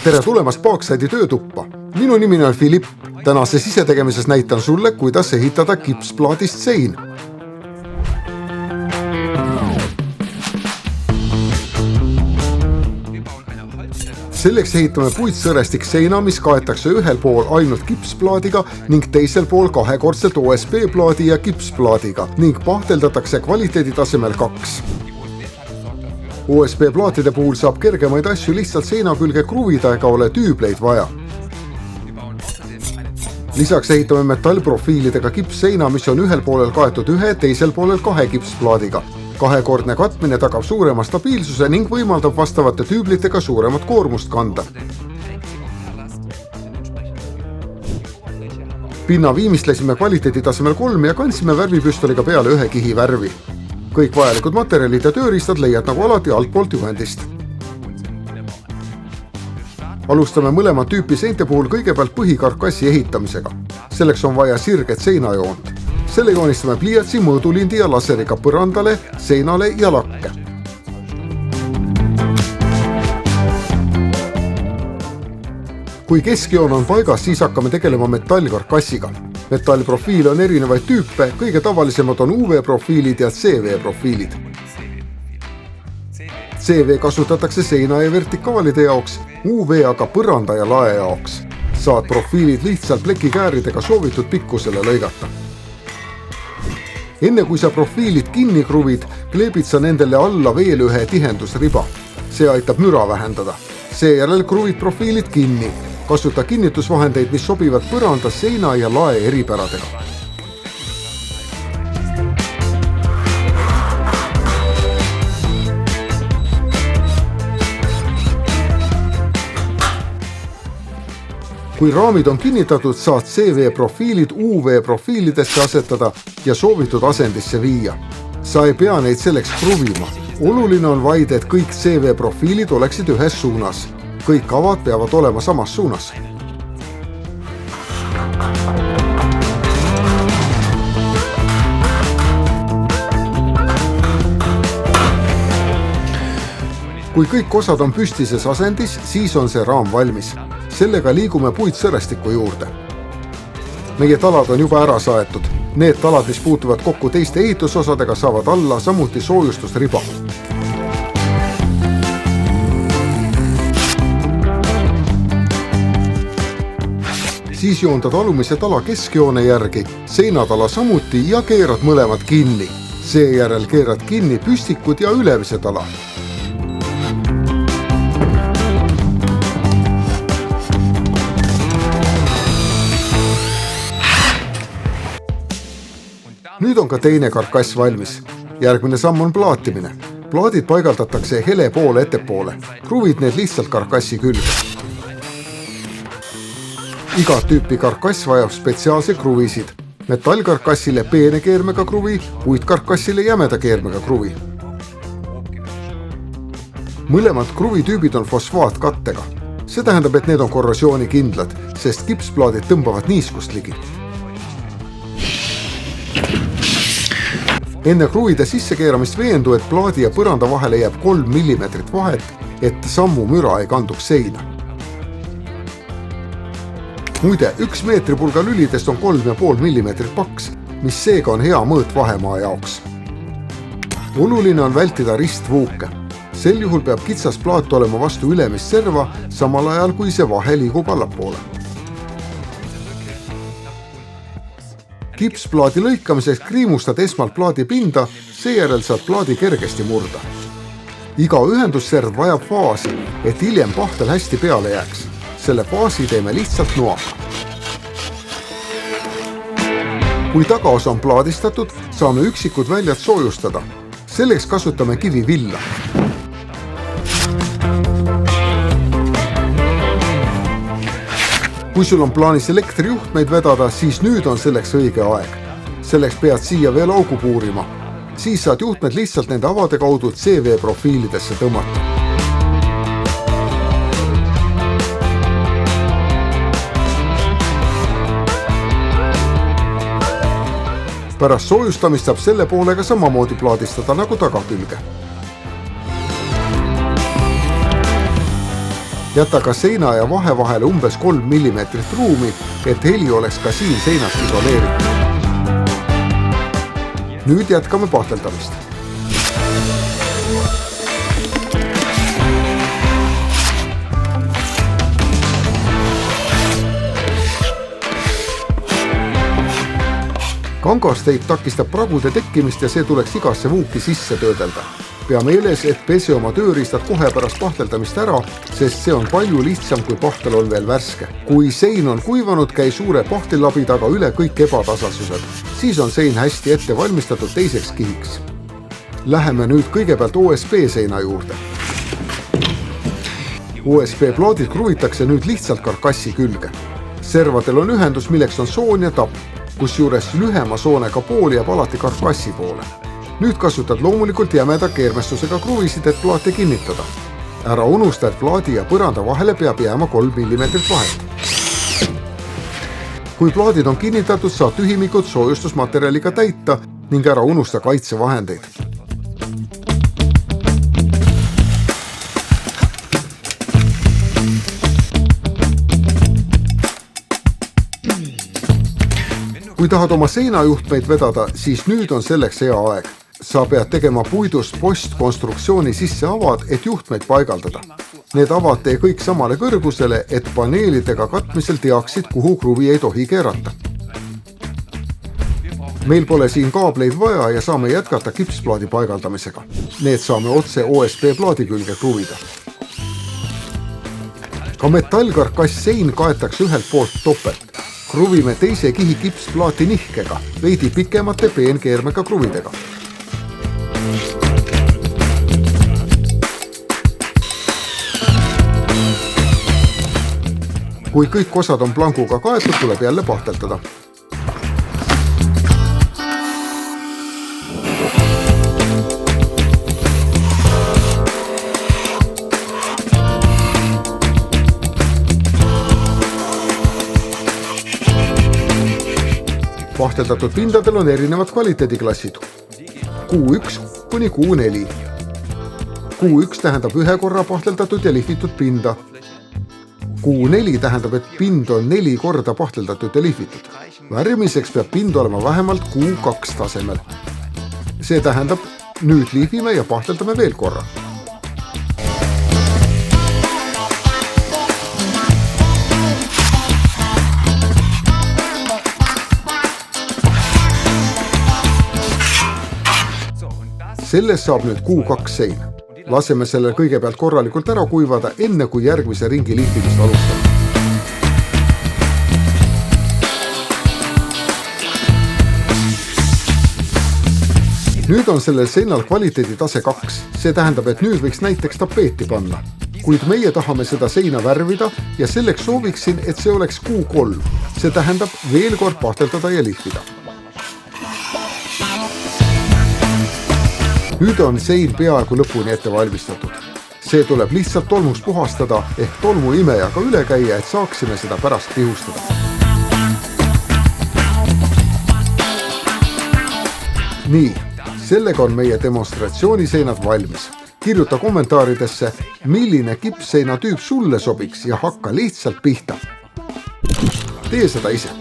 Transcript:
Tere tulemast Parkside'i töötuppa. Minu nimine on Philipp. Tänases isetegemises näitan sulle, kuidas ehitada kipsplaadist sein. Selleks ehitame puitsõrestik seina, mis kaetakse ühel pool ainult kipsplaadiga ning teisel pool kahekordselt OSB-plaadi ja kipsplaadiga ning pahteldatakse kvaliteeditasemel 2. OSB-plaatide puhul saab kergemaid asju lihtsalt seina külge kruvida ega ole tüübleid vaja. Lisaks ehitame metallprofiilidega kipsseina, mis on ühel poolel kaetud ühe, teisel poolel 2 kipsplaadiga. Kahekordne katmine tagab suurema stabiilsuse ning võimaldab vastavate tüüblitega suuremat koormust kanda. Pinna viimistlesime kvaliteeditasemel 3 ja kandsime värvipüstoliga peale ühe kihi värvi. Kõik vajalikud materjalid ja tööriistad leiad nagu alati altpoolt juhendist. Alustame mõlemat tüüpi seinte puhul kõigepealt põhikarkassi ehitamisega. Selleks on vaja sirget seinajoont. Selle joonistame pliiatsi, mõõdulindi ja laseriga põrandale, seinale ja lakke. Kui keskjoon on paigas, siis hakkame tegelema metallkarkassiga. Metallprofiile on erinevaid tüüpe, kõige tavalisemad on UV-profiilid ja CV-profiilid. CV kasutatakse seina ja vertikaalide jaoks, UV aga põranda ja lae jaoks. Saad profiilid lihtsalt plekikääridega soovitud pikkusele lõigata. Enne kui sa profiilid kinni kruvid, kleebid sa nendele alla veel ühe tihendusriba. See aitab müra vähendada. Seejärel kruvid profiilid kinni. Kasuta kinnitusvahendeid, mis sobivad põranda, seina ja lae eripäradega. Kui raamid on kinnitatud, saad CV-profiilid UV-profiilidesse asetada ja soovitud asendisse viia. Sa ei pea neid selleks kruvima. Oluline on vaid, et kõik CV-profiilid oleksid ühes suunas. Kõik avad peavad olema samas suunas. Kui kõik osad on püstises asendis, siis on see raam valmis. Sellega liigume puitsõrestiku juurde. Meie talad on juba ära saetud. Need talad, mis puutuvad kokku teiste ehitusosadega, saavad alla samuti soojustusriba. Siis joondad alumise tala keskjoone järgi, seinatala samuti ja keerad mõlemad kinni. Seejärel keerad kinni püstikud ja ülemise tala. Nüüd on ka teine karkass valmis. Järgmine samm on plaatimine. Plaadid paigaldatakse hele poole ettepoole. Kruvid need lihtsalt karkassi külge. Iga tüüpi karkass vajab spetsiaalse kruvisid. Metallkarkassile peene keermega kruvi, puitkarkassile jämeda keermega kruvi. Mõlemad kruvitüübid on fosfaatkattega. See tähendab, et need on korrosioonikindlad, sest kipsplaadid tõmbavad niiskust ligi. Enne kruvide sissekeeramist veendu, et plaadi ja põranda vahele jääb 3 mm vahet, et sammu müra ei kanduks seina. Muide, 1 meetripulga lülidest on 3,5 mm paks, mis seega on hea mõõt vahemaa jaoks. Oluline on vältida ristvuuke. Sel juhul peab kitsas plaat olema vastu ülemist serva, samal ajal kui see vahe liigub allapoole. Kipsplaadi lõikamiseks kriimustad esmalt plaadi pinda, seejärel saad plaadi kergesti murda. Iga ühendusserv vajab faasi, et hiljem pahtel hästi peale jääks. Selle faasi teeme lihtsalt noaga. Kui tagaosa on plaadistatud, saame üksikud väljad soojustada. Selleks kasutame kivivilla. Kui sul on plaanis elektrijuhtmeid vedada, siis nüüd on selleks õige aeg. Selleks pead siia veel augu puurima. Siis saad juhtmed lihtsalt nende avade kaudu CV-profiilidesse tõmmata. Pärast soojustamist saab selle poolega samamoodi plaadistada nagu tagakülge. Jäta ka seina ja vahe vahele umbes 3 mm ruumi, et heli oleks ka siin seinast isoleeritud. Nüüd jätkame pahteldamist. Kangasteip takistab pragude tekkimist ja see tuleks igasse vuuki sisse töödelda. Pea meeles, et pese oma tööriistad kohe pärast pahteldamist ära, sest see on palju lihtsam, kui pahtel on veel värske. Kui sein on kuivanud, käi suure pahtellabi taga üle kõik ebatasasused. Siis on sein hästi ette valmistatud teiseks kihiks. Läheme nüüd kõigepealt OSB seina juurde. OSB plaadid kruvitakse nüüd lihtsalt karkassi külge. Servadel on ühendus, milleks on soon ja tapp, kusjuures lühema soonega pool jääb alati karkassi poole. Nüüd kasutad loomulikult jämeda keermestusega kruvisid, et plaati kinnitada. Ära unusta, et plaadi ja põranda vahele peab jääma 3 mm vahet. Kui plaadid on kinnitatud, saad tühimikud soojustusmaterjaliga täita ning ära unusta kaitsevahendeid. Kui tahad oma seinajuhtmeid vedada, siis nüüd on selleks hea aeg. Sa pead tegema puidust postkonstruktsiooni sisse avad, et juhtmeid paigaldada. Need avad tee kõik samale kõrgusele, et paneelidega katmisel teaksid, kuhu kruvi ei tohi keerata. Meil pole siin kaableid vaja ja saame jätkata kipsplaadi paigaldamisega. Need saame otse OSB plaadi külge kruvida. Ka metallkarkass sein kaetakse ühelt poolt topelt. Kruvime teise kihi kipsplaati nihkega, veidi pikemate peenkeermega kruvidega. Kui kõik osad on planguga kaetud, tuleb jälle pahteldada. Pahteldatud pindadel on erinevad kvaliteediklassid. Q1 kuni Q4. Q1 tähendab ühe korra pahteldatud ja lihvitud pinda. Q4 tähendab, et pind on 4 korda pahteldatud ja lihvitud. Värvimiseks peab pind olema vähemalt Q2 tasemel. See tähendab, nüüd lihvime ja pahteldame veel korra. Sellest saab nüüd Q2 sein. Laseme selle kõigepealt korralikult ära kuivada, enne kui järgmise ringi lihvimist alustame. Nüüd on sellel seinal kvaliteedi tase 2. See tähendab, et nüüd võiks näiteks tapeeti panna. Kuid meie tahame seda seina värvida ja selleks sooviksin, et see oleks Q3. See tähendab veel kord pahteldada ja lihvida. Nüüd on sein peaaegu lõpuni ette valmistatud. See tuleb lihtsalt tolmust puhastada ehk tolmu imejaga üle käia, et saaksime seda pärast pihustada. Nii, sellega on meie demonstratsiooniseinad valmis. Kirjuta kommentaaridesse, milline kipsseina tüüp sulle sobiks ja hakka lihtsalt pihta. Tee seda ise.